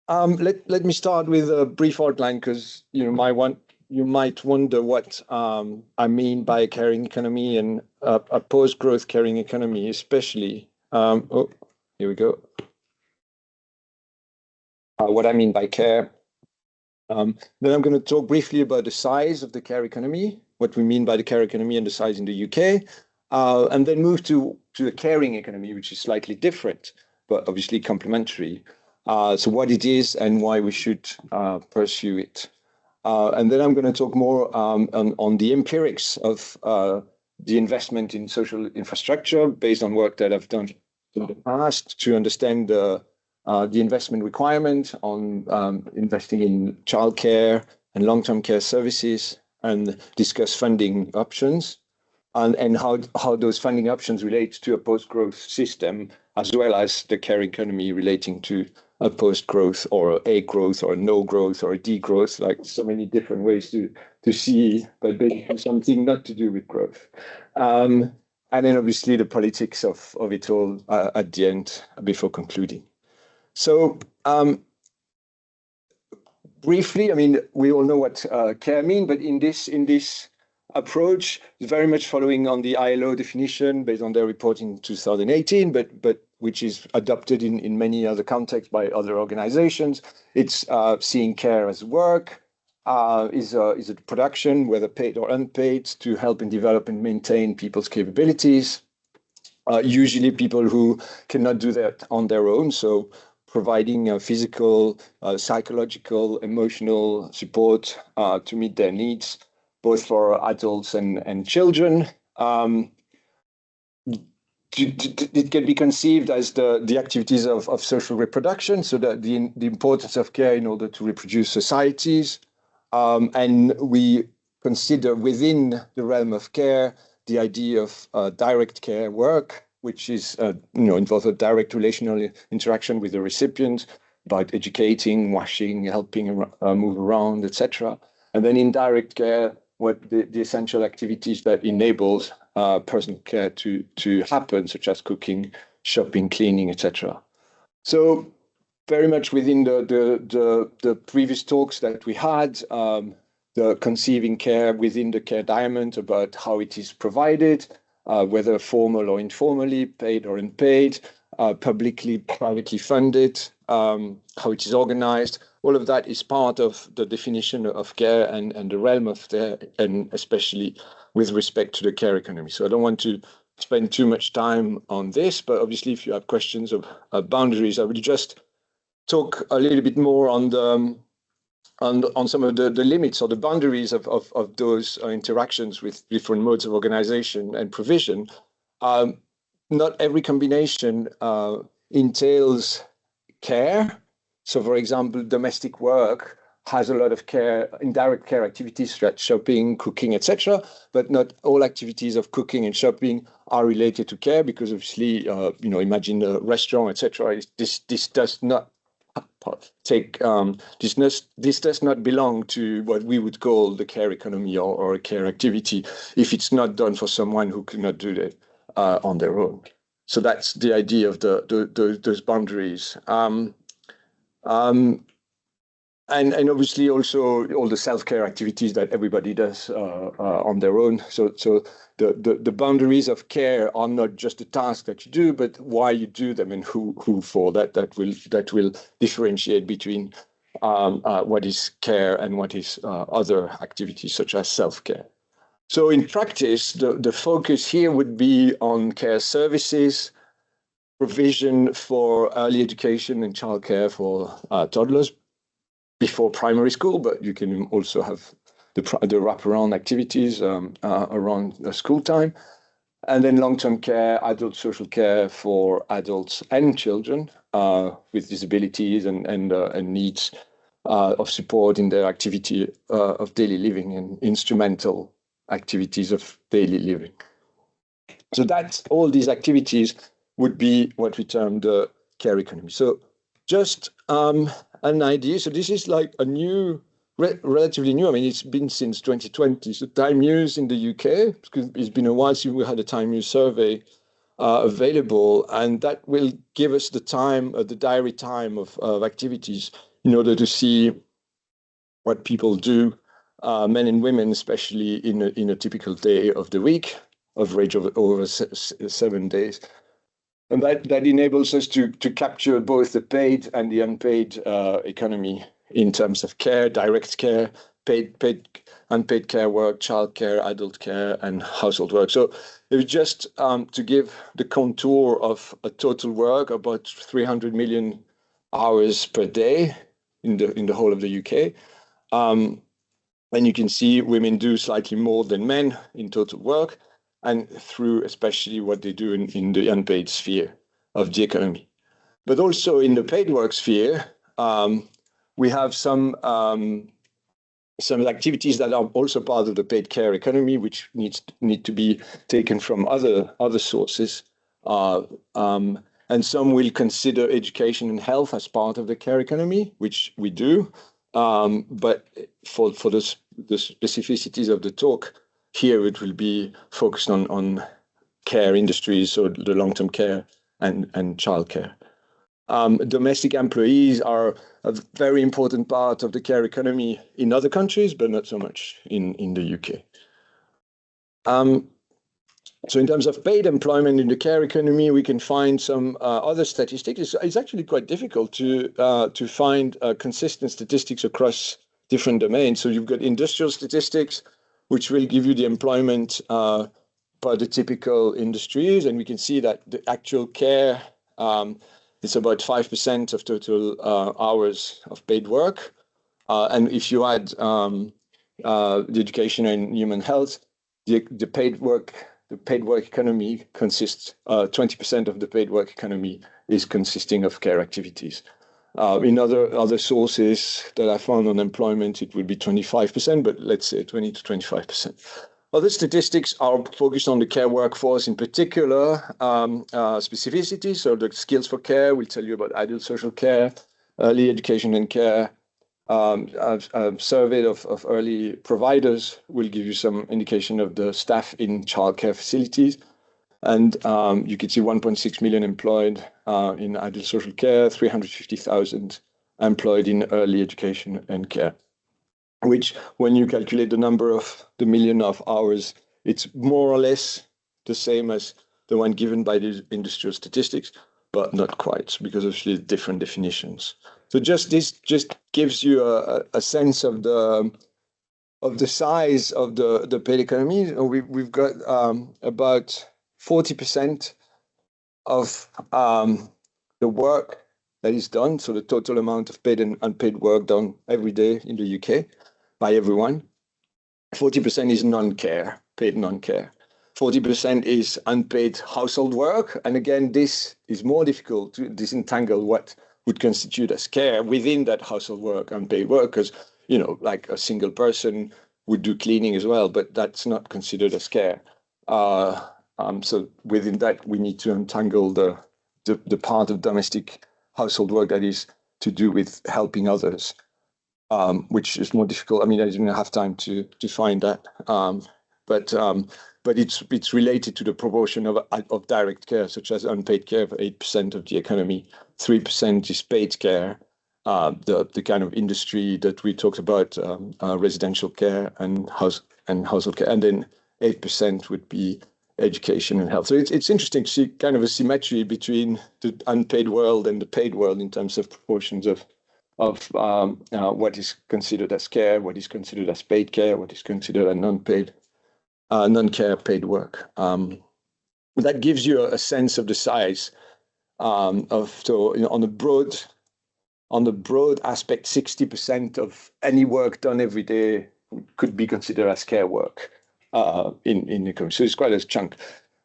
Let me start with a brief outline because you might wonder what I mean by a caring economy and a post-growth caring economy, especially. Oh, here we go. What I mean by care. Then I'm going to talk briefly about the size of the care economy, what we mean by the care economy and the size in the UK, and then move to the caring economy, which is slightly different, but obviously complementary. So what it is and why we should pursue it. And then I'm going to talk more on the empirics of the investment in social infrastructure based on work that I've done in the past to understand the investment requirement on investing in childcare and long-term care services and discuss funding options and how those funding options relate to a post-growth system as well as the care economy relating to a post-growth or a growth or a no growth or a degrowth, like so many different ways to see, but basically something not to do with growth. And then obviously the politics of it all at the end before concluding. So briefly, I mean, we all know what care mean, but in this approach, it's very much following on the ILO definition based on their report in 2018, but which is adopted in many other contexts by other organizations. It's seeing care as work, is a production, whether paid or unpaid, to help and develop and maintain people's capabilities. Usually people who cannot do that on their own, so providing physical, psychological, emotional support to meet their needs, both for adults and children. It can be conceived as the activities of social reproduction, so that the importance of care in order to reproduce societies. And we consider within the realm of care the idea of direct care work, which is involves a direct relational interaction with the recipient about educating, washing, helping move around, etc. And then indirect care, what the essential activities that enables personal care to happen, such as cooking, shopping, cleaning, etc. So very much within the previous talks that we had, the conceiving care within the care diamond about how it is provided, whether formal or informally, paid or unpaid, publicly, privately funded, how it is organized. All of that is part of the definition of care and the realm of care, and especially with respect to the care economy. So I don't want to spend too much time on this, but obviously if you have questions of boundaries, I will just talk a little bit more on some of the limits or the boundaries of those interactions with different modes of organization and provision. Not every combination entails care. So, for example, domestic work has a lot of care, indirect care activities, such as shopping, cooking, etc. But not all activities of cooking and shopping are related to care, because obviously, imagine a restaurant, etc. This does not take this does not belong to what we would call the care economy or a care activity if it's not done for someone who cannot do that on their own. So that's the idea of those boundaries. And obviously also all the self-care activities that everybody does on their own. So the boundaries of care are not just the task that you do, but why you do them and who for. That will differentiate between what is care and what is other activities such as self-care. So in practice, the focus here would be on care services, provision for early education and childcare for toddlers before primary school, but you can also have the wraparound activities around school time. And then long-term care, adult social care for adults and children with disabilities and needs of support in their activity of daily living and instrumental activities of daily living. So that's all these activities would be what we term the care economy. So just an idea. So this is like a new, relatively new. I mean, it's been since 2020. So time use in the UK, because it's been a while since we had a time use survey available, and that will give us the time, the diary time of activities in order to see what people do, men and women, especially in a typical day of the week, average of over 7 days. And that enables us to capture both the paid and the unpaid economy in terms of care, direct care, paid unpaid care work, childcare, adult care, and household work. So it was just to give the contour of a total work, about 300 million hours per day in the whole of the UK. And you can see women do slightly more than men in total work, and through especially what they do in the unpaid sphere of the economy. But also in the paid work sphere, we have some activities that are also part of the paid care economy, which need to be taken from other sources. And some will consider education and health as part of the care economy, which we do. But for the specificities of the talk here, it will be focused on care industries, so the long-term care and childcare. Domestic employees are a very important part of the care economy in other countries, but not so much in the UK. So in terms of paid employment in the care economy, we can find some other statistics. It's actually quite difficult to find consistent statistics across different domains. So you've got industrial statistics, which will give you the employment by the typical industries. And we can see that the actual care is about 5% of total hours of paid work. And if you add the education and human health, the paid work economy consists 20% of the paid work economy is consisting of care activities. In other sources that I found on employment, it would be 25%, but let's say 20 to 25%. Other statistics are focused on the care workforce, in particular specificities. So the skills for care will tell you about adult social care, early education and care. A survey of early providers will give you some indication of the staff in childcare facilities. And you can see 1.6 million employed in adult social care, 350,000 employed in early education and care, which when you calculate the number of the million of hours, it's more or less the same as the one given by the industrial statistics, but not quite, because of the different definitions. So this just gives you a sense of the size of the paid economy. We've got about 40% of the work that is done, so the total amount of paid and unpaid work done every day in the UK by everyone. 40% is non-care, paid non-care. 40% is unpaid household work. And again, this is more difficult to disentangle what would constitute as care within that household work, unpaid work, because, like a single person would do cleaning as well, but that's not considered as care. So within that, we need to untangle the part of domestic household work that is to do with helping others, which is more difficult. I mean, I didn't have time to find that, but it's related to the proportion of direct care, such as unpaid care, 8% of the economy, 3% is paid care, the kind of industry that we talked about, residential care and household care, and then 8% would be education and health. So it's interesting to see kind of a symmetry between the unpaid world and the paid world in terms of proportions of what is considered as care, what is considered as paid care, what is considered a non-care paid work. That gives you a sense of the size on the broad aspect, 60% of any work done every day could be considered as care work in the economy. So it's quite a chunk.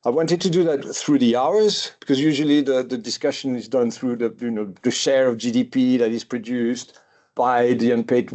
I wanted to do that through the hours, because usually the discussion is done through the share of GDP that is produced by the unpaid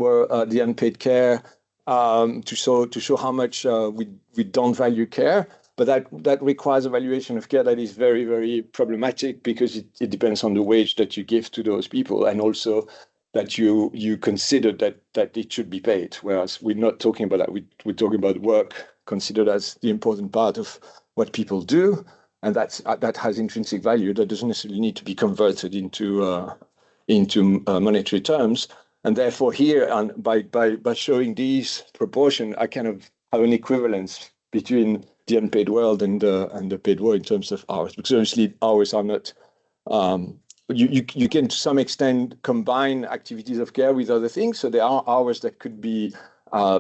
care, to show how much we don't value care. But that requires a valuation of care that is very, very problematic, because it depends on the wage that you give to those people, and also that you consider that it should be paid. Whereas we're not talking about that. We're talking about work considered as the important part of what people do, and that has intrinsic value that doesn't necessarily need to be converted into into monetary terms. And therefore here, by showing these proportion, I kind of have an equivalence between the unpaid world and the paid world in terms of hours, because obviously hours are not, you can to some extent combine activities of care with other things. So there are hours that could be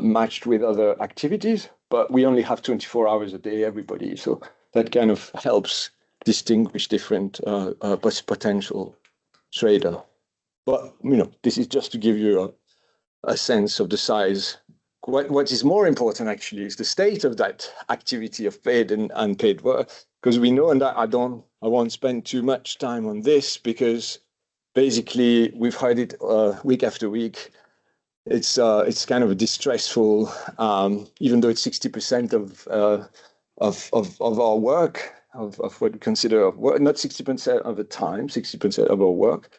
matched with other activities, but we only have 24 hours a day, everybody. So that kind of helps distinguish different potential trade-off. But, this is just to give you a sense of the size. What is more important, actually, is the state of that activity of paid and unpaid work, because we know, and I won't spend too much time on this, because basically we've heard it week after week. It's kind of a distressful, even though it's 60% of our work, of what we consider of work, not 60% of the time, 60% of our work.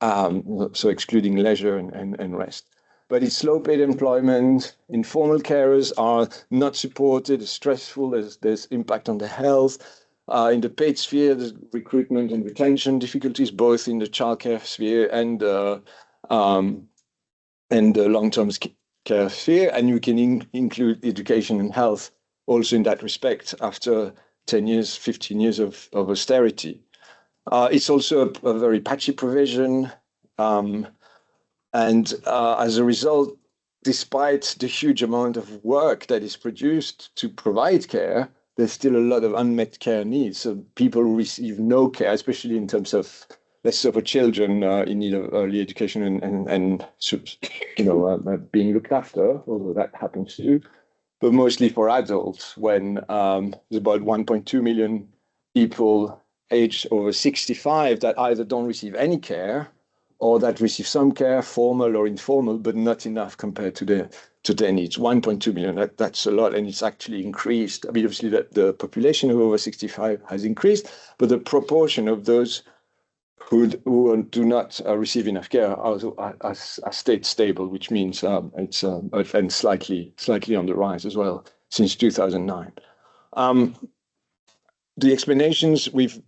So excluding leisure and rest. But it's low paid employment, informal carers are not supported, it's stressful, there's impact on the health. In the paid sphere, there's recruitment and retention difficulties, both in the childcare sphere and the long-term care sphere. And you can include education and health also in that respect after 10 years, 15 years of austerity. It's also a very patchy provision. And as a result, despite the huge amount of work that is produced to provide care, there's still a lot of unmet care needs. So people receive no care, especially in terms of, let's say, for children in need of early education and being looked after, although that happens too. But mostly for adults, when there's about 1.2 million people aged over 65 that either don't receive any care or that receive some care, formal or informal, but not enough compared to their needs. 1.2 million, that's a lot, and it's actually increased. I mean, obviously, the population of over 65 has increased, but the proportion of those who do not receive enough care has stayed stable, which means it's and slightly on the rise as well since 2009. The explanations, we've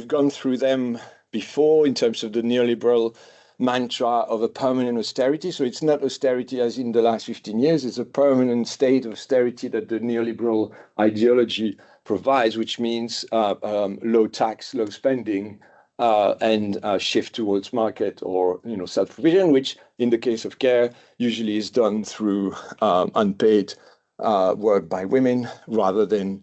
gone through them before in terms of the neoliberal mantra of a permanent austerity. So it's not austerity as in the last 15 years, it's a permanent state of austerity that the neoliberal ideology provides, which means low tax, low spending, and shift towards market or self-provision, which in the case of care usually is done through unpaid work by women rather than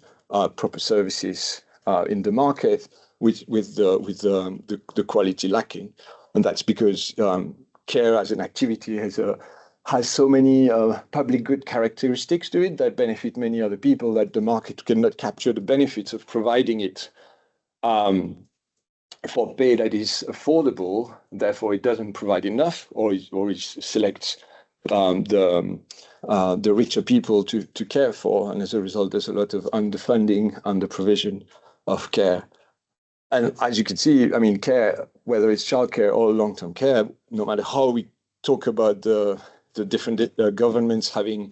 proper services in the market, with the quality lacking. And that's because care as an activity has so many public good characteristics to it that benefit many other people that the market cannot capture the benefits of providing it for pay that is affordable. Therefore, it doesn't provide enough, or it selects the richer people to care for. And as a result, there's a lot of underfunding, underprovision of care. And as you can see, I mean, care, whether it's childcare or long-term care, no matter how we talk about the different governments having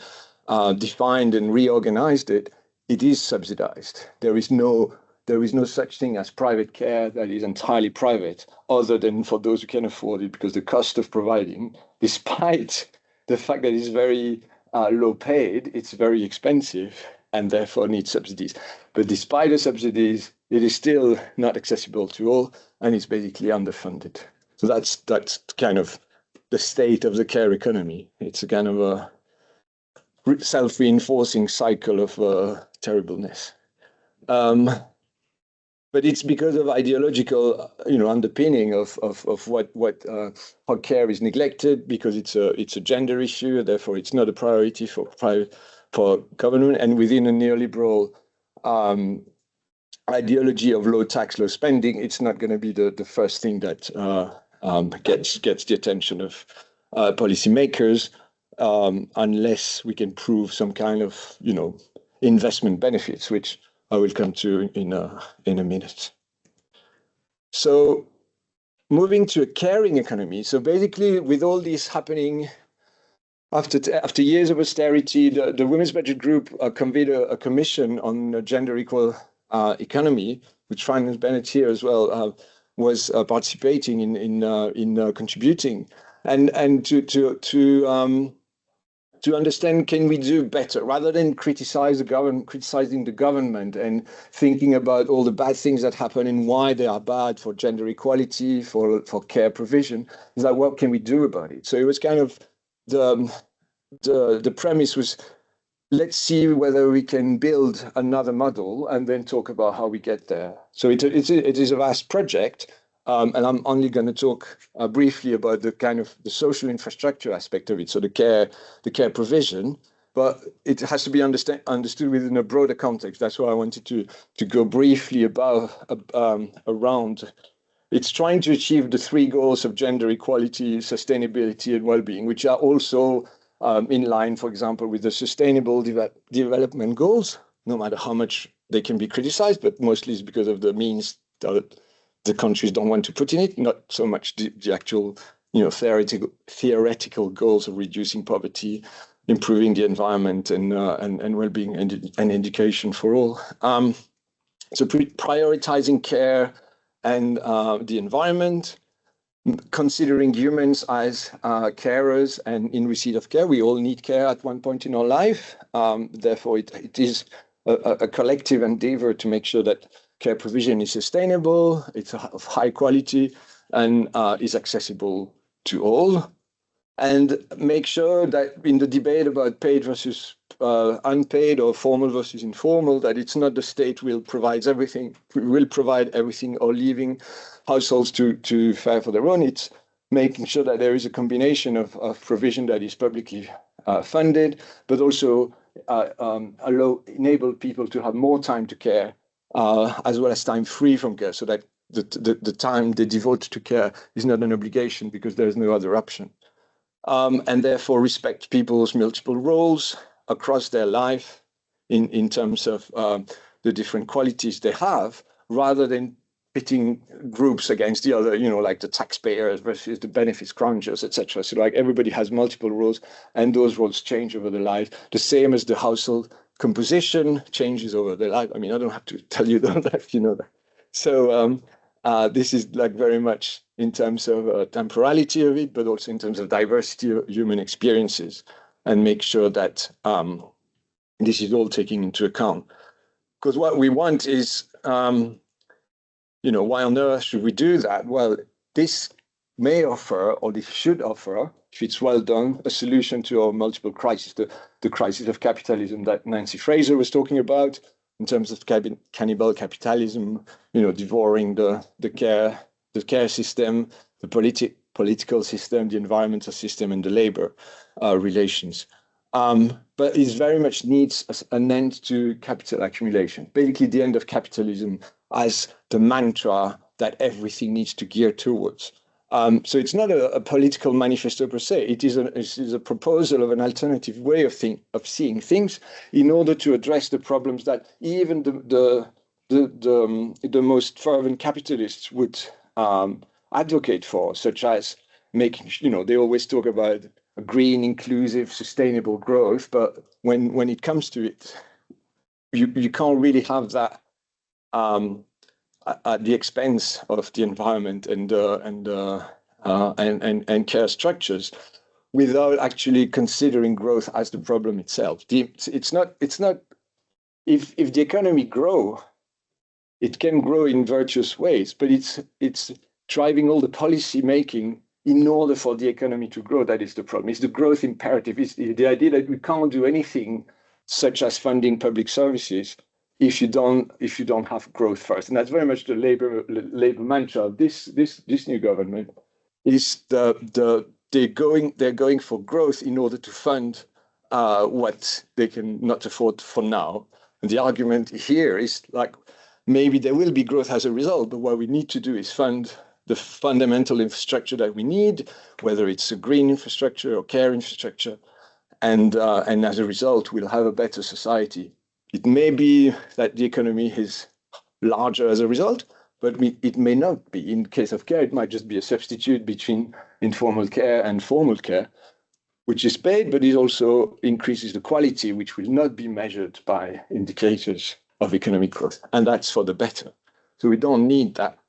defined and reorganized it, it is subsidized. There is no such thing as private care that is entirely private, other than for those who can afford it, because the cost of providing, despite the fact that it's very low paid, it's very expensive and therefore needs subsidies. But despite the subsidies, it is still not accessible to all, and it's basically underfunded. So that's kind of the state of the care economy. It's a kind of a self-reinforcing cycle of terribleness. But it's because of ideological, underpinning of what how care is neglected, because it's a gender issue, therefore it's not a priority for government, and within a neoliberal ideology of low tax, low spending, it's not going to be the first thing that gets the attention of policymakers, unless we can prove some kind of investment benefits, which I will come to in a minute. So moving to a caring economy. So basically, with all this happening, after years of austerity, the Women's Budget Group convened a commission on a gender equal economy, which Franz Bennett here as well was participating in contributing, and to understand, can we do better, rather than criticizing the government and thinking about all the bad things that happen and why they are bad for gender equality, for care provision. Is like, what can we do about it? So it was kind of the premise was, let's see whether we can build another model and then talk about how we get there. So it is a vast project. And I'm only going to talk briefly about the kind of the social infrastructure aspect of it, so the care provision, but it has to be understood within a broader context. That's why I wanted to go briefly around. It's trying to achieve the three goals of gender equality, sustainability, and well-being, which are also in line, for example, with the sustainable development goals, no matter how much they can be criticized, but mostly it's because of the means that the countries don't want to put in it, not so much the actual, theoretical goals of reducing poverty, improving the environment, and well-being and education for all. So prioritizing care and the environment, considering humans as carers and in receipt of care. We all need care at one point in our life. Therefore, it is a collective endeavor to make sure that care provision is sustainable, it's of high quality, and is accessible to all. And make sure that in the debate about paid versus unpaid, or formal versus informal, that it's not the state will provide everything, or leaving households to fare for their own. It's making sure that there is a combination of provision that is publicly funded, but also enable people to have more time to care, as well as time free from care, so that the time they devote to care is not an obligation because there's no other option. And therefore respect people's multiple roles across their life in terms of the different qualities they have, rather than pitting groups against the other, like the taxpayers versus the benefits crunchers, etc. So like everybody has multiple roles, and those roles change over the life, the same as the household composition changes over the life. I mean, I don't have to tell you that, you know that. So this is like very much in terms of temporality of it, but also in terms of diversity of human experiences, and make sure that this is all taken into account. Because what we want is, why on earth should we do that? Well, this may offer, or this should offer, if it's well done, a solution to our multiple crises, the crisis of capitalism that Nancy Fraser was talking about, in terms of cannibal capitalism, devouring the care system, the political system, the environmental system, and the labor relations. But it very much needs an end to capital accumulation, basically the end of capitalism as the mantra that everything needs to gear towards. So it's not a political manifesto per se. It is a proposal of an alternative way of seeing things, in order to address the problems that even the most fervent capitalists would advocate for, such as making, they always talk about a green, inclusive, sustainable growth, but when it comes to it, you can't really have that at the expense of the environment and care structures, without actually considering growth as the problem itself. It's not. If the economy grow, it can grow in virtuous ways, but it's driving all the policy making in order for the economy to grow. That is the problem. It's the growth imperative. It's the idea that we can't do anything, such as funding public services, if you don't have growth first. And that's very much the labor mantra of this new government. Is they're going for growth in order to fund what they can not afford for now. And the argument here is like, maybe there will be growth as a result, but what we need to do is fund the fundamental infrastructure that we need, whether it's a green infrastructure or care infrastructure, and as a result, we'll have a better society. It may be that the economy is larger as a result, but it may not be. In case of care, it might just be a substitute between informal care and formal care, which is paid, but it also increases the quality, which will not be measured by indicators of economic growth. And that's for the better. So we don't need that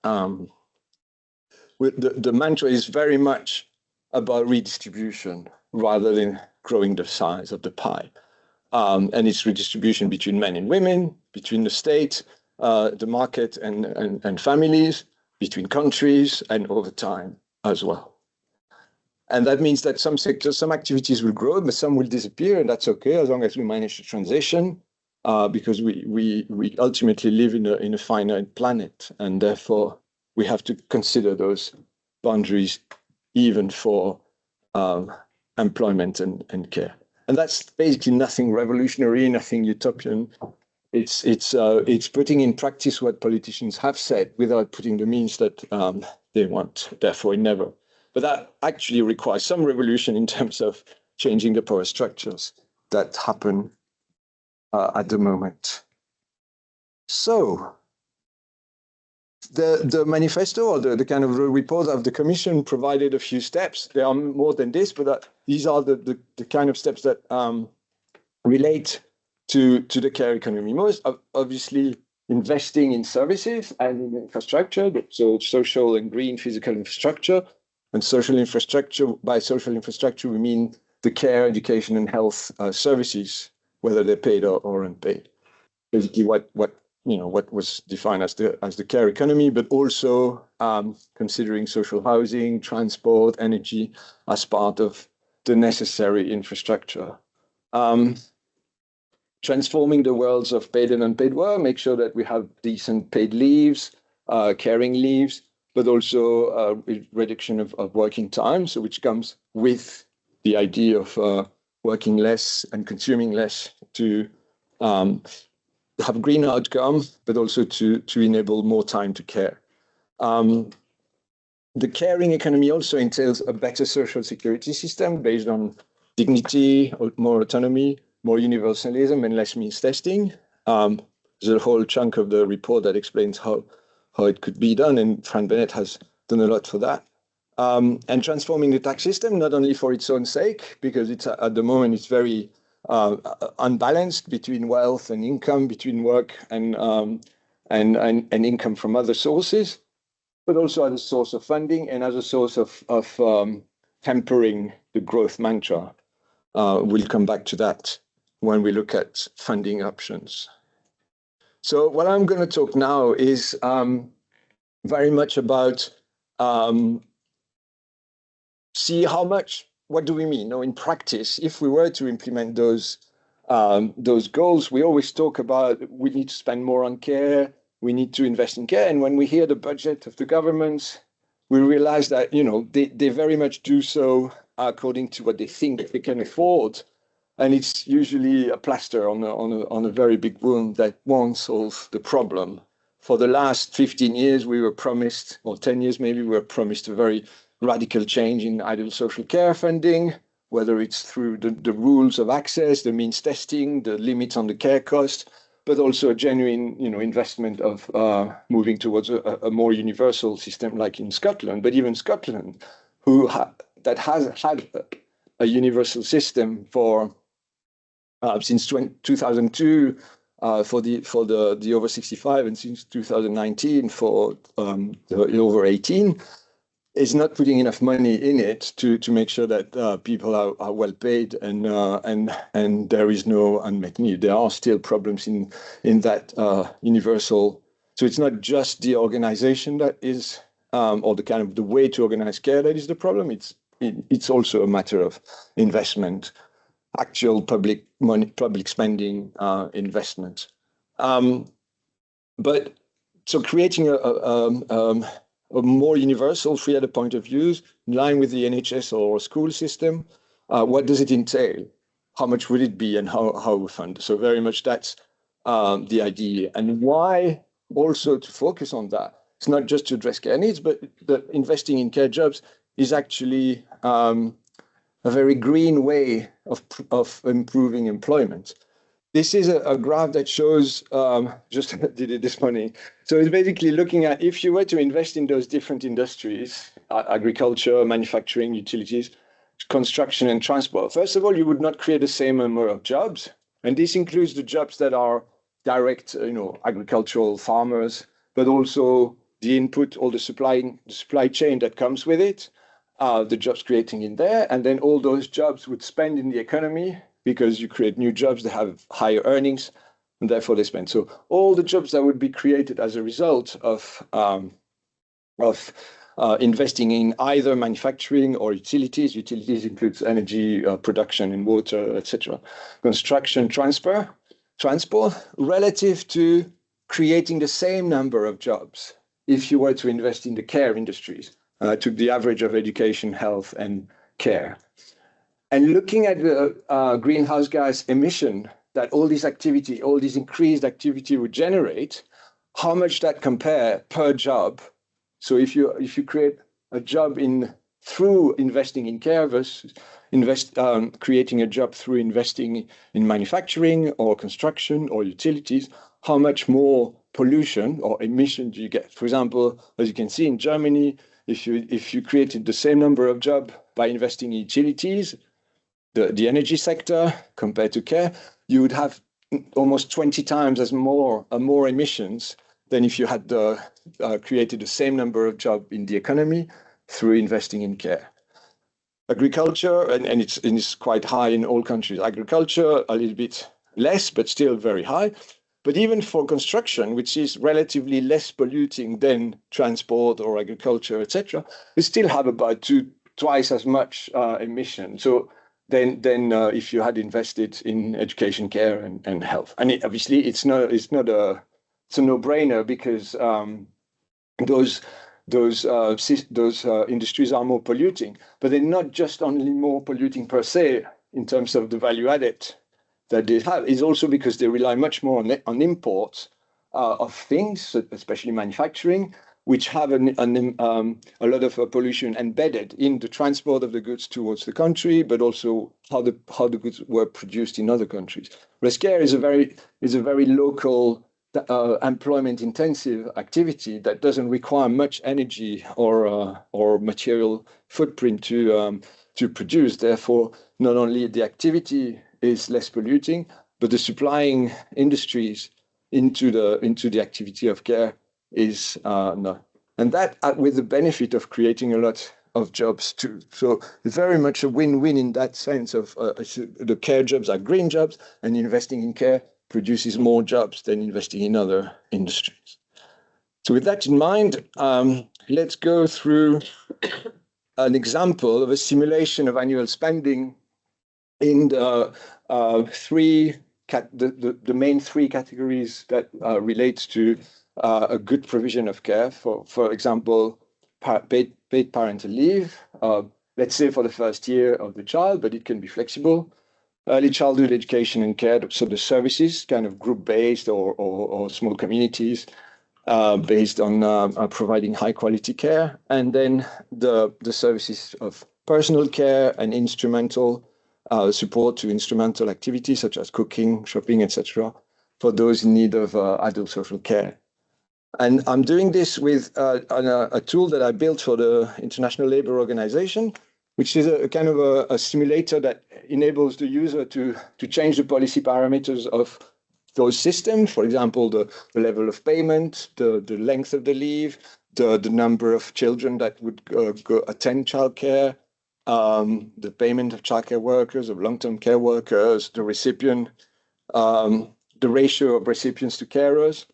the mantra is very much about redistribution rather than growing the size of the pie. And it's redistribution between men and women, between the state, the market and families, between countries, and over time as well. And that means that some sectors, some activities will grow, but some will disappear, and that's okay as long as we manage the transition, because we ultimately live in a finite planet, and therefore we have to consider those boundaries even for employment and care. And that's basically nothing revolutionary, nothing utopian. It's putting in practice what politicians have said without putting the means that they want. Therefore, it never. But that actually requires some revolution in terms of changing the power structures that happen at the moment. So the manifesto, or the kind of report of the Commission, provided a few steps. There are more than this, but these are the kind of steps that relate to the care economy. Most obviously investing in services and in infrastructure, so social and green physical infrastructure. And social infrastructure, by social infrastructure, we mean the care, education, and health services, whether they're paid or unpaid. Basically, what was defined as the care economy, but also considering social housing, transport, energy as part of the necessary infrastructure. Transforming the worlds of paid and unpaid work, make sure that we have decent paid leaves, caring leaves, but also reduction of working time, so which comes with the idea of working less and consuming less to have green outcome, but also to enable more time to care. The caring economy also entails a better social security system based on dignity, more autonomy, more universalism, and less means testing. There's a whole chunk of the report that explains how it could be done, and Fran Bennett has done a lot for that. And transforming the tax system, not only for its own sake, because it's at the moment it's very unbalanced between wealth and income, between work and income from other sources, but also as a source of funding and as a source of tempering the growth mantra. We'll come back to that when we look at funding options. So what I'm going to talk now is very much about what do we mean? In practice, if we were to implement those goals, we always talk about we need to spend more on care, we need to invest in care. And when we hear the budget of the governments, we realize that they very much do so according to what they think they can afford. And it's usually a plaster on a very big wound that won't solve the problem. For the last 15 years, we were promised, or 10 years maybe, we were promised a very radical change in ideal social care funding, whether it's through the rules of access, the means testing, the limits on the care cost, but also a genuine investment of moving towards a more universal system like in Scotland. But even Scotland, that has had a universal system for since 2002 for the over 65, and since 2019 for the over 18, is not putting enough money in it to make sure that people are well paid and there is no unmet need. There are still problems in that universal. So it's not just the organization that is or the kind of the way to organize care that is the problem. It's also a matter of investment, actual public money, public spending, investment. But so creating a more universal, free other point of views, in line with the NHS or school system, what does it entail? How much would it be, and how we fund? So very much that's the idea. And why also to focus on that? It's not just to address care needs, but that investing in care jobs is actually a very green way of improving employment. This is a graph that shows, just did it this morning. So it's basically looking at if you were to invest in those different industries, agriculture, manufacturing, utilities, construction, and transport. First of all, you would not create the same number of jobs. And this includes the jobs that are direct, agricultural farmers, but also the input, all the supply chain that comes with it, the jobs creating in there, and then all those jobs would spend in the economy because you create new jobs that have higher earnings, and therefore they spend. So all the jobs that would be created as a result of investing in either manufacturing or utilities. Utilities includes energy production and water, etc. Construction, transport, relative to creating the same number of jobs if you were to invest in the care industries, to the average of education, health, and care. And looking at the greenhouse gas emission that all this activity, all this increased activity would generate, how much that compare per job. So if you create a job through investing in care versus creating a job through investing in manufacturing or construction or utilities, how much more pollution or emission do you get? For example, as you can see in Germany, if you created the same number of jobs by investing in utilities, the energy sector compared to care, you would have almost 20 times as more emissions than if you had created the same number of jobs in the economy through investing in care. Agriculture, and it's quite high in all countries. Agriculture, a little bit less, but still very high. But even for construction, which is relatively less polluting than transport or agriculture, etc., we still have about twice as much emission. So then if you had invested in education, care, and health, and obviously it's a no-brainer because those industries are more polluting, but they're not just only more polluting per se in terms of the value added that they have. Is also because they rely much more on imports of things, especially manufacturing, which have a lot of pollution embedded in the transport of the goods towards the country, but also how the goods were produced in other countries. Whereas care is a very local, employment-intensive activity that doesn't require much energy or material footprint to produce. Therefore, not only the activity is less polluting, but the supplying industries into the activity of care is not. And that with the benefit of creating a lot of jobs too. So it's very much a win-win in that sense of the care jobs are green jobs, and investing in care produces more jobs than investing in other industries. So with that in mind, let's go through an example of a simulation of annual spending in the main three categories that relates to a good provision of care. For example, paid parental leave, let's say for the first year of the child, but it can be flexible. Early childhood education and care, so the services, kind of group-based or small communities based on providing high-quality care. And then the services of personal care and instrumental support to instrumental activities such as cooking, shopping, etc., for those in need of adult social care. And I'm doing this with a tool that I built for the International Labour Organization, which is a kind of a simulator that enables the user to change the policy parameters of those systems. For example, the level of payment, the length of the leave, the number of children that would go attend childcare, the payment of childcare workers, of long-term care workers, the recipient, the ratio of recipients to carers.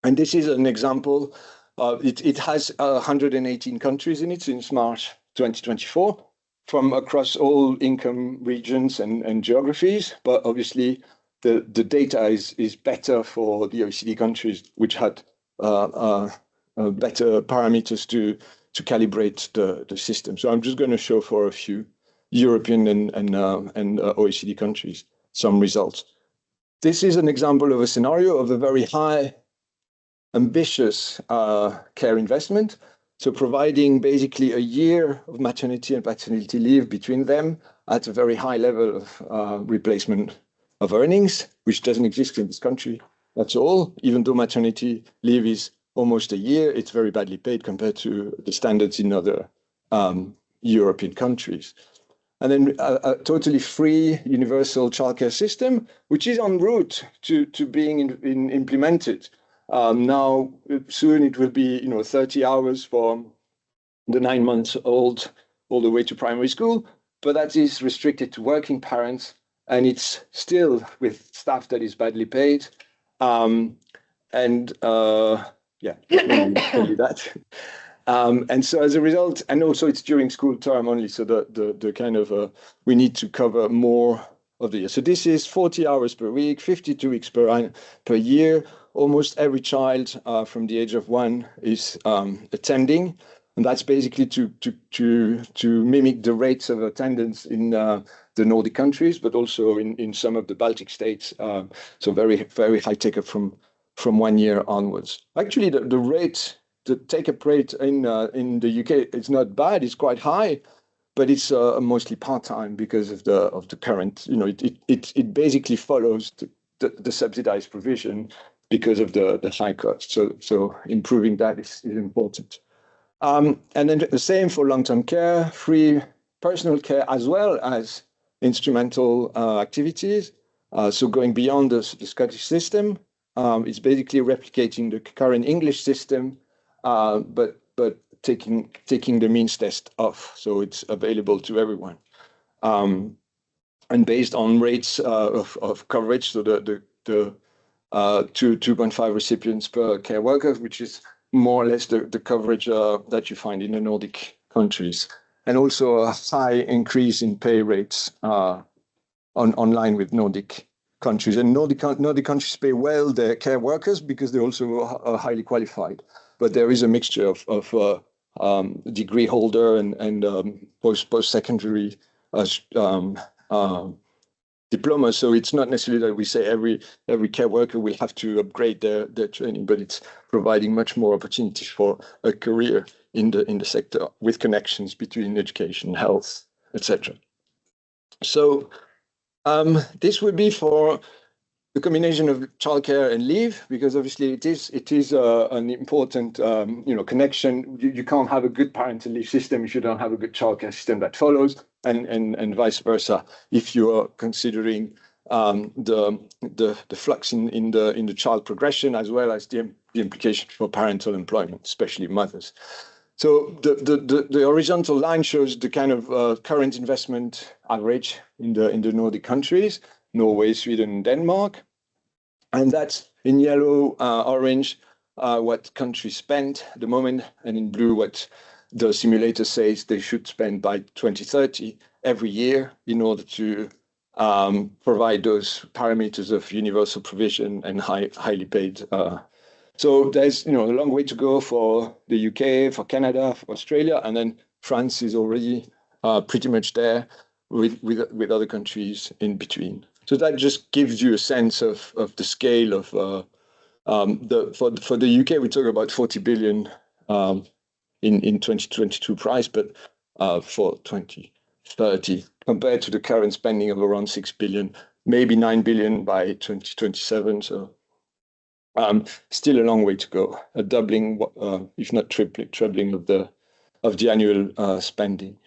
And this is an example. It has 118 countries in it since March 2024 from across all income regions and geographies. But obviously, the data is better for the OECD countries, which had better parameters to calibrate the system. So I'm just going to show for a few European and OECD countries some results. This is an example of a scenario of a very high, ambitious care investment. So providing basically a year of maternity and paternity leave between them at a very high level of replacement of earnings, which doesn't exist in this country at all. Even though maternity leave is almost a year, it's very badly paid compared to the standards in other European countries. And then a totally free universal childcare system, which is en route to being implemented. Now, soon it will be, 30 hours for the 9 months old all the way to primary school, but that is restricted to working parents, and it's still with staff that is badly paid. And yeah, only that. And so as a result, and also it's during school term only, so the kind of we need to cover more of the year. So this is 40 hours per week, 52 weeks per year. Almost every child from the age of 1 is attending, and that's basically to mimic the rates of attendance in the Nordic countries, but also in some of the Baltic states. So very very high take-up from 1 year onwards. Actually, the take-up rate in the UK is not bad. It's quite high, but it's mostly part-time because of the current. It basically follows the subsidized provision because of the high cost. So improving that is important. And then the same for long-term care, free personal care, as well as instrumental activities. So going beyond the Scottish system, it's basically replicating the current English system, but taking the means test off, so it's available to everyone, and based on rates of coverage. So the 2.5 recipients per care worker, which is more or less the coverage that you find in the Nordic countries, and also a high increase in pay rates online with Nordic countries. And Nordic countries pay well their care workers because they're also highly qualified. But there is a mixture of degree holder and post-secondary diploma. So it's not necessarily that we say every care worker will have to upgrade their training, but it's providing much more opportunity for a career in the sector with connections between education, health, etc. So this would be for the combination of childcare and leave, because obviously it is an important connection. You can't have a good parental leave system if you don't have a good childcare system that follows, and vice versa. If you are considering the flux in the child progression, as well as the implication for parental employment, especially mothers. So the horizontal line shows the kind of current investment average in the Nordic countries, Norway, Sweden, Denmark. And that's in yellow, orange, what countries spend at the moment, and in blue, what the simulator says they should spend by 2030 every year in order to provide those parameters of universal provision and highly paid. So there's a long way to go for the UK, for Canada, for Australia, and then France is already pretty much there with other countries in between. So that just gives you a sense of the scale of for the UK, we talk about 40 billion in 2022 price, but for 2030, compared to the current spending of around 6 billion, maybe 9 billion by 2027. So still a long way to go, a doubling, if not trebling of the annual spending.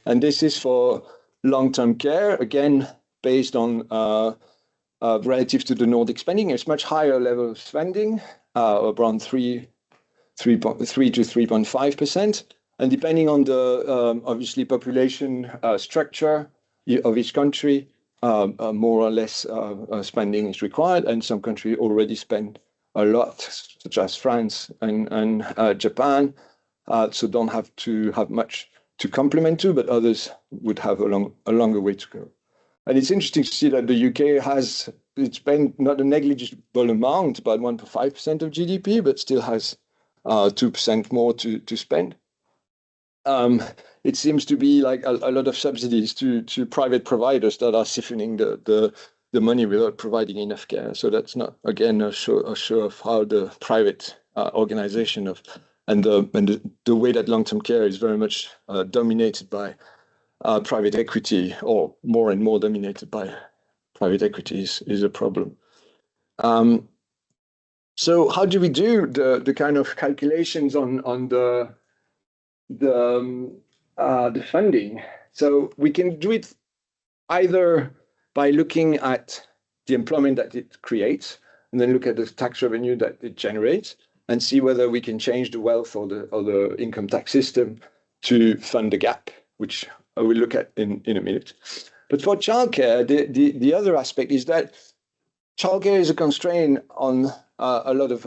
And this is for long-term care, again, based on relative to the Nordic spending. It's much higher level of spending, around 3 to 3.5%. And depending on the, obviously, population structure of each country, more or less spending is required. And some countries already spend a lot, such as France and Japan, so don't have to have much to complement to, but others would have a longer way to go. And it's interesting to see that the UK has spent not a negligible amount, about 1.5% of GDP, but still has 2% more to spend. It seems to be like a lot of subsidies to private providers that are siphoning the money without providing enough care. So that's not, again, a show of how the private organization and the way that long-term care is very much dominated by private equity, or more and more dominated by private equity, is a problem. So how do we do the kind of calculations on the funding? So we can do it either by looking at the employment that it creates. and then look at the tax revenue that it generates and see whether we can change the wealth or the income tax system to fund the gap, which I will look at in a minute. But for childcare, the other aspect is that childcare is a constraint on a lot of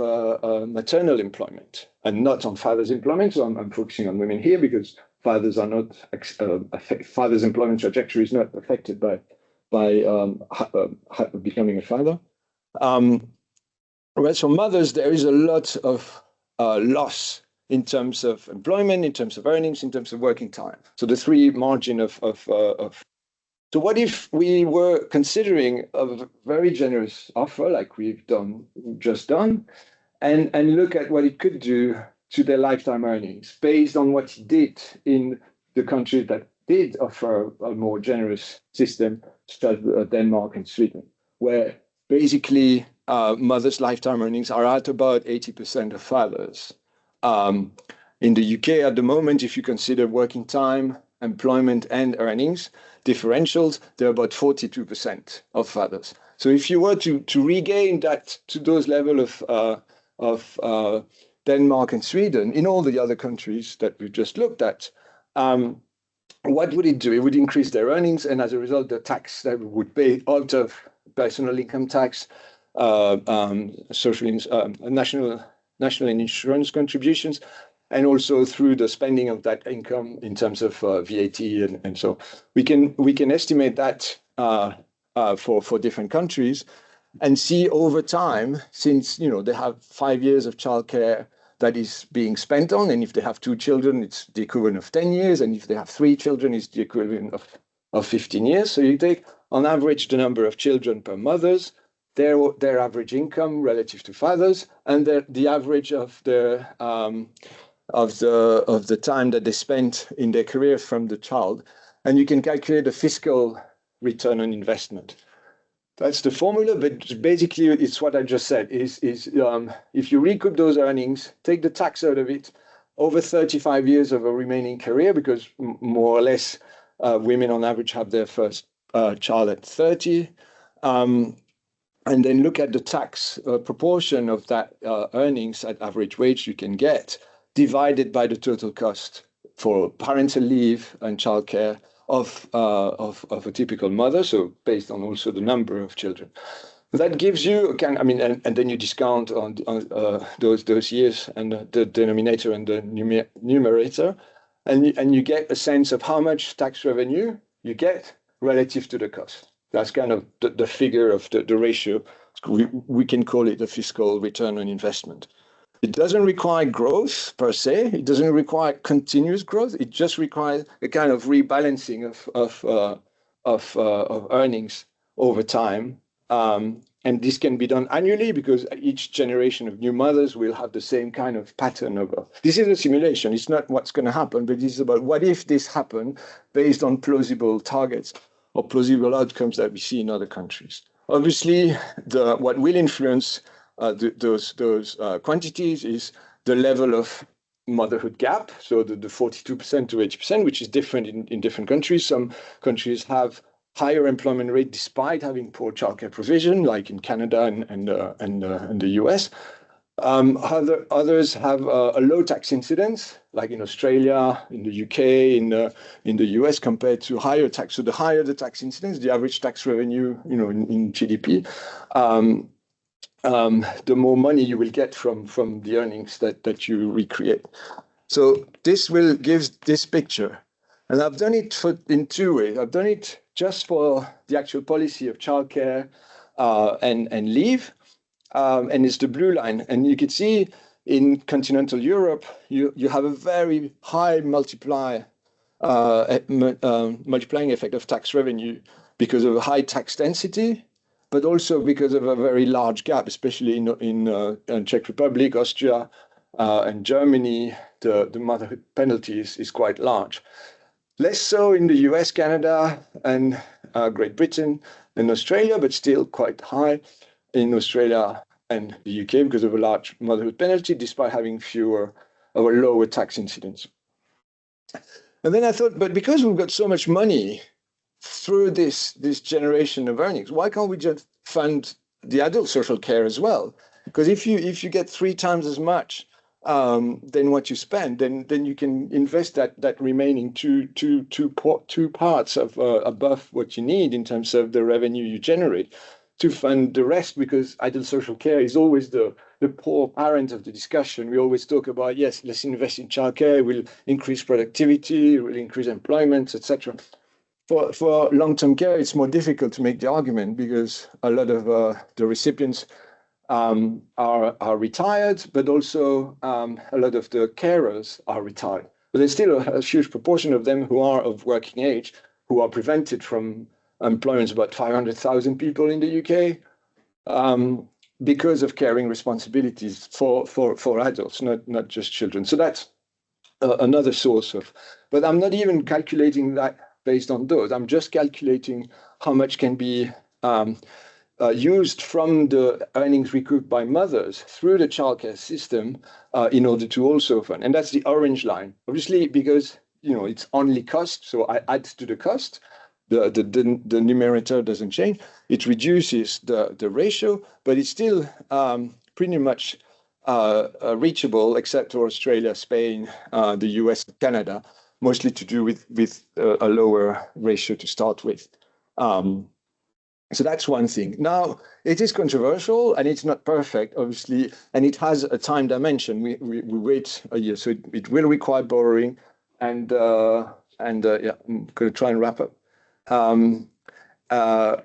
maternal employment and not on fathers' employment. So I'm focusing on women here because fathers are not fathers' employment trajectory is not affected by becoming a father. Whereas for mothers, there is a lot of loss in terms of employment, in terms of earnings, in terms of working time. So the three margin of so what if we were considering a very generous offer like we've just done, and look at what it could do to their lifetime earnings based on what it did in the countries that did offer a more generous system, such as Denmark and Sweden, where basically mothers' lifetime earnings are at about 80% of fathers. In the UK at the moment, if you consider working time, employment, and earnings differentials, they're about 42% of fathers. So if you were to regain that to those levels of Denmark and Sweden in all the other countries that we've just looked at, what would it do? It would increase their earnings, and as a result, the tax that we would pay out of personal income tax, national insurance contributions, and also through the spending of that income in terms of VAT, and so we can estimate that for different countries, and see over time, since they have 5 years of childcare that is being spent on, and if they have 2 children, it's the equivalent of 10 years, and if they have 3 children, it's the equivalent of 15 years. So you take on average the number of children per mothers, their average income relative to fathers, and the average of the time that they spent in their career from the child, and you can calculate the fiscal return on investment. That's the formula, but basically it's what I just said, is if you recoup those earnings, take the tax out of it, over 35 years of a remaining career, because more or less women on average have their first child at 30, and then look at the tax proportion of that earnings at average wage you can get, divided by the total cost for parental leave and childcare of a typical mother, so based on also the number of children. That gives you, and then you discount on those years and the denominator and the numerator, and you get a sense of how much tax revenue you get relative to the cost. That's kind of the figure of the ratio. We can call it the fiscal return on investment. It doesn't require growth per se. It doesn't require continuous growth. It just requires a kind of rebalancing of earnings over time. And this can be done annually because each generation of new mothers will have the same kind of pattern of. This is a simulation. It's not what's going to happen, but this is about what if this happened based on plausible targets or plausible outcomes that we see in other countries. Obviously, what will influence those quantities is the level of motherhood gap, so the 42% to 80%, which is different in different countries. Some countries have higher employment rate despite having poor childcare provision, like in Canada and the US. Others have a low tax incidence, like in Australia, in the UK, in the US, compared to higher tax. So the higher the tax incidence, the average tax revenue, in GDP, the more money you will get from the earnings that you recreate. So this will give this picture. And I've done it in 2 ways. I've done it just for the actual policy of childcare and leave. And it's the blue line. And you can see in continental Europe, you have a very high multiplying effect of tax revenue because of a high tax density, but also because of a very large gap, especially in Czech Republic, Austria, and Germany. The motherhood penalty is quite large. Less so in the US, Canada, and Great Britain and Australia, but still quite high in Australia and the UK because of a large motherhood penalty, despite having fewer or lower tax incidence. And then I thought, but because we've got so much money through this generation of earnings, why can't we just fund the adult social care as well. Because if you get 3 times as much than what you spend, then you can invest that remaining two parts of above what you need in terms of the revenue you generate to fund the rest, because adult social care is always the poor parent of the discussion. We always talk about, yes, let's invest in childcare, it will increase productivity, it will increase employment, etc. For long-term care, it's more difficult to make the argument because a lot of the recipients are retired, but also a lot of the carers are retired. But there's still a huge proportion of them who are of working age, who are prevented from employment, about 500,000 people in the UK, because of caring responsibilities for adults, not just children. So that's another source of, but I'm not even calculating that based on those. I'm just calculating how much can be used from the earnings recouped by mothers through the childcare system in order to also fund. And that's the orange line. Obviously, because it's only cost, so I add to the cost. The numerator doesn't change. It reduces the ratio, but it's still pretty much reachable, except for Australia, Spain, the US, Canada, mostly to do with a lower ratio to start with. So that's one thing. Now, it is controversial and it's not perfect, obviously, and it has a time dimension. We wait a year, so it will require borrowing. And yeah, I'm going to try and wrap up.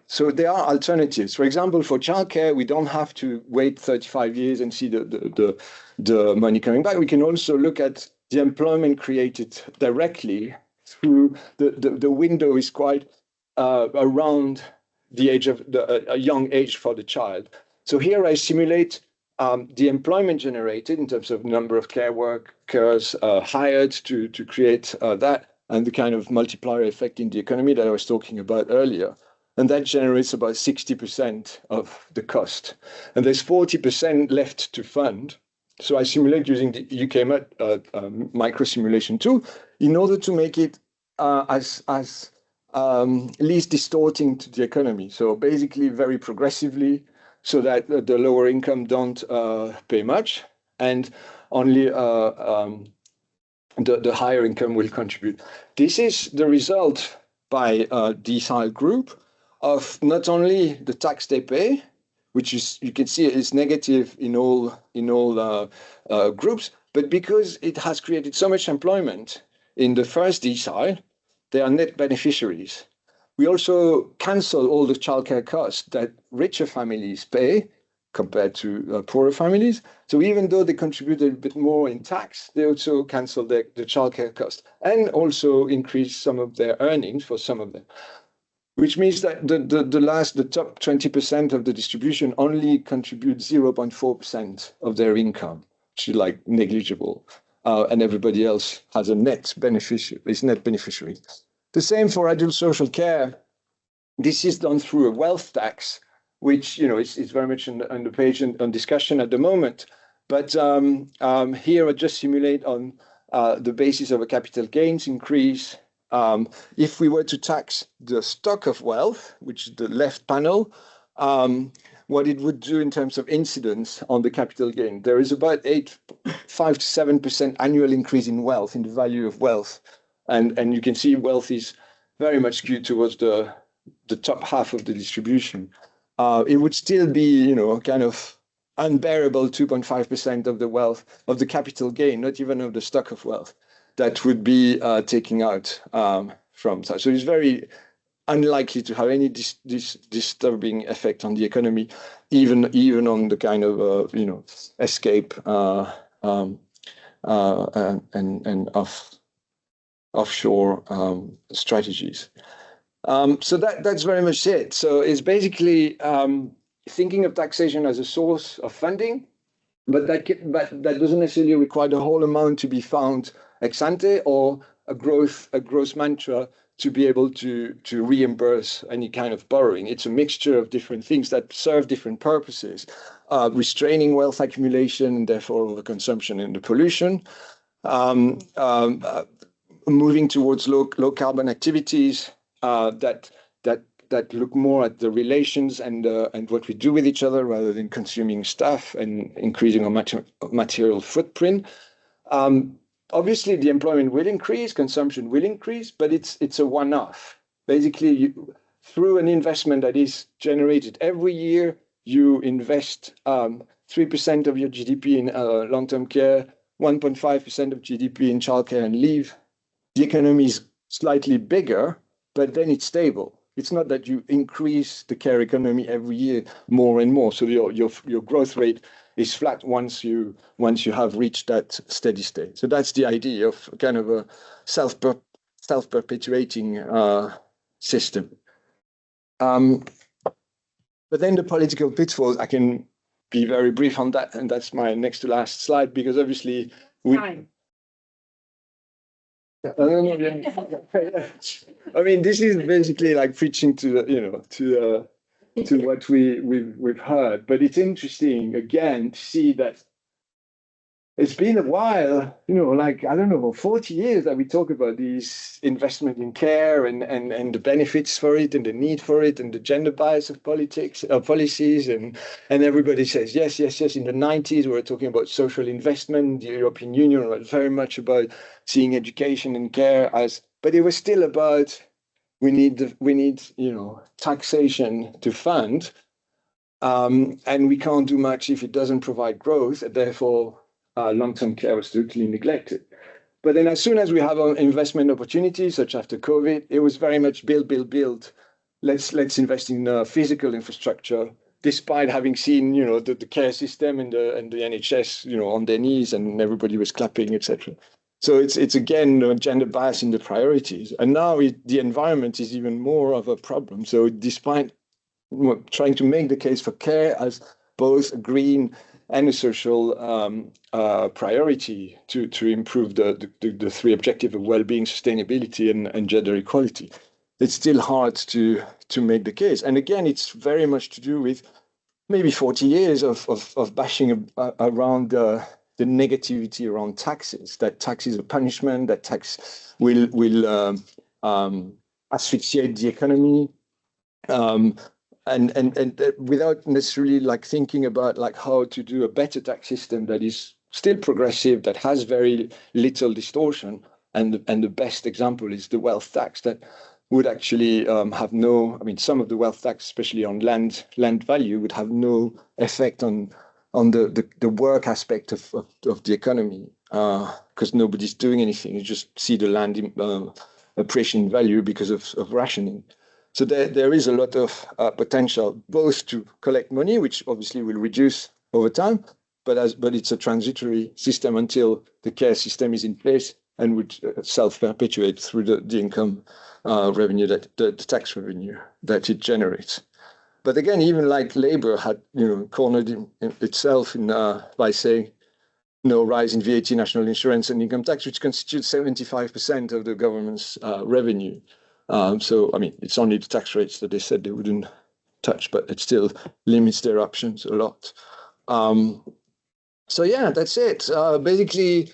So there are alternatives. For example, for childcare, we don't have to wait 35 years and see the money coming back. We can also look at the employment created directly through the window is quite around the age of a young age for the child. So here I simulate the employment generated in terms of number of care workers hired to create that, and the kind of multiplier effect in the economy that I was talking about earlier. And that generates about 60% of the cost. And there's 40% left to fund. So I simulate using the UK micro simulation tool in order to make it as least distorting to the economy. So basically very progressively, so that the lower income don't pay much, and only the higher income will contribute. This is the result by a decile group of not only the tax they pay, which is, you can see, is negative in all groups, but because it has created so much employment in the first decile, they are net beneficiaries. We also cancel all the childcare costs that richer families pay compared to poorer families. So even though they contribute a bit more in tax, they also cancel the childcare cost and also increase some of their earnings for some of them, which means that the top 20% of the distribution only contribute 0.4% of their income, which is like negligible, and everybody else has a net beneficiary. The same for adult social care. This is done through a wealth tax, which is very much on the page on discussion at the moment. But here I just simulate on the basis of a capital gains increase. If we were to tax the stock of wealth, which is the left panel, what it would do in terms of incidence on the capital gain. There is about 5 to 7% annual increase in wealth, in the value of wealth. And you can see wealth is very much skewed towards the top half of the distribution. It would still be, kind of unbearable 2.5% of the wealth, of the capital gain, not even of the stock of wealth, that would be taking out from such. So it's very unlikely to have any disturbing effect on the economy, even on the kind of escape and offshore strategies. So that's very much it. So it's basically thinking of taxation as a source of funding, but that doesn't necessarily require the whole amount to be found ex ante, or a growth mantra to be able to reimburse any kind of borrowing. It's a mixture of different things that serve different purposes, restraining wealth accumulation and therefore overconsumption and the pollution, moving towards low carbon activities that that look more at the relations and what we do with each other rather than consuming stuff and increasing our material footprint. Obviously, the employment will increase, consumption will increase, but it's a one-off. Basically, through an investment that is generated every year, you invest 3% of your GDP in long-term care, 1.5% of GDP in childcare and leave. The economy is slightly bigger, but then it's stable. It's not that you increase the care economy every year more and more. So your growth rate is flat once you have reached that steady state. So that's the idea of kind of a self-perpetuating system. But then the political pitfalls, I can be very brief on that, and that's my next to last slide, because obviously I mean, this is basically like preaching to what we've heard, but it's interesting again to see that it's been a while, like, I don't know, 40 years that we talk about these investment in care and the benefits for it and the need for it and the gender bias of policies. And everybody says, yes. In the 90s, we were talking about social investment. The European Union was very much about seeing education and care but it was still about we need taxation to fund. And we can't do much if it doesn't provide growth, and therefore long-term care was totally neglected. But then as soon as we have investment opportunities, such after COVID, it was very much build. Let's invest in physical infrastructure, despite having seen, the care system and the NHS, on their knees, and everybody was clapping, etc. So it's again gender bias in the priorities. And now the environment is even more of a problem. So despite trying to make the case for care as both a green and a social priority to improve the three objectives of well-being, sustainability, and gender equality, it's still hard to make the case. And again, it's very much to do with maybe 40 years of bashing around the negativity around taxes, that tax is a punishment, that tax will asphyxiate the economy. And without necessarily like thinking about like how to do a better tax system that is still progressive, that has very little distortion. And the best example is the wealth tax that would actually have no, I mean, some of the wealth tax, especially on land value, would have no effect on the work aspect of the economy, because nobody's doing anything. You just see the land appreciation value because of rationing. So there is a lot of potential both to collect money, which obviously will reduce over time, but it's a transitory system until the care system is in place and would self-perpetuate through the income revenue, the tax revenue that it generates. But again, even like Labour had cornered itself by saying no rise in VAT, national insurance, and income tax, which constitutes 75% of the government's revenue. So, I mean, it's only the tax rates that they said they wouldn't touch, but it still limits their options a lot. So, yeah, that's it. Basically,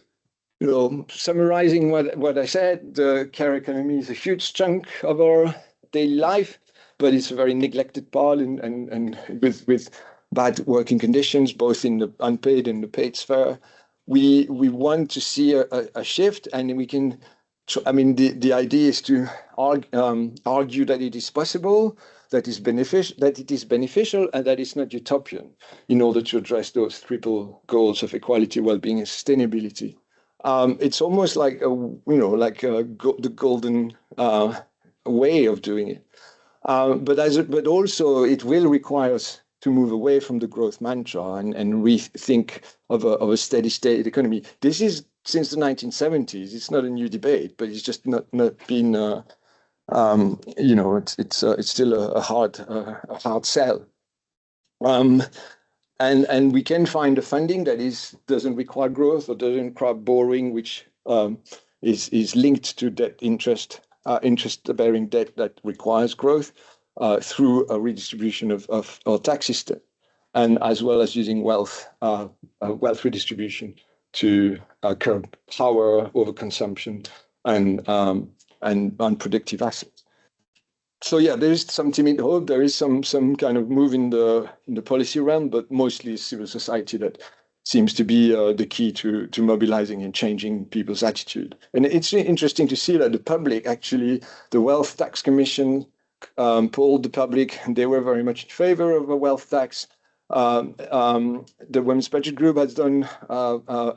summarizing what I said, the care economy is a huge chunk of our daily life, but it's a very neglected part and with bad working conditions, both in the unpaid and the paid sphere. We want to see a shift, and we can. I mean, the idea is to argue that it is possible, that it is beneficial, and that it's not utopian, in order to address those triple goals of equality, well-being, and sustainability. It's almost like the golden way of doing it, but also it will require us to move away from the growth mantra and rethink of a steady state economy. This is since the 1970s. It's not a new debate, but it's just not been, it's still a hard sell. And we can find the funding that doesn't require growth or doesn't require borrowing, which is linked to debt interest-bearing debt that requires growth through a redistribution of our tax system, and as well as using wealth redistribution to curb power over consumption and unproductive assets. So yeah, there is some timid hope. There is some kind of move in the policy realm, but mostly civil society that seems to be the key to mobilizing and changing people's attitude. And it's interesting to see that the public, actually, the Wealth Tax Commission polled the public, and they were very much in favor of a wealth tax. The Women's Budget Group has done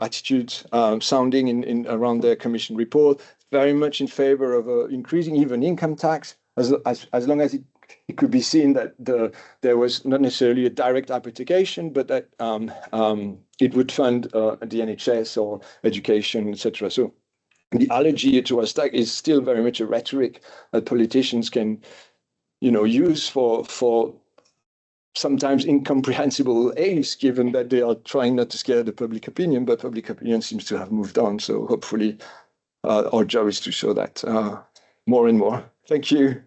attitude sounding in around their commission report, very much in favor of increasing even income tax, as long as it could be seen that there was not necessarily a direct application, but that it would fund the NHS or education, etc. So the allergy towards tax is still very much a rhetoric that politicians can, use for sometimes incomprehensible aims, given that they are trying not to scare the public opinion, but public opinion seems to have moved on. So hopefully our job is to show that more and more. Thank you.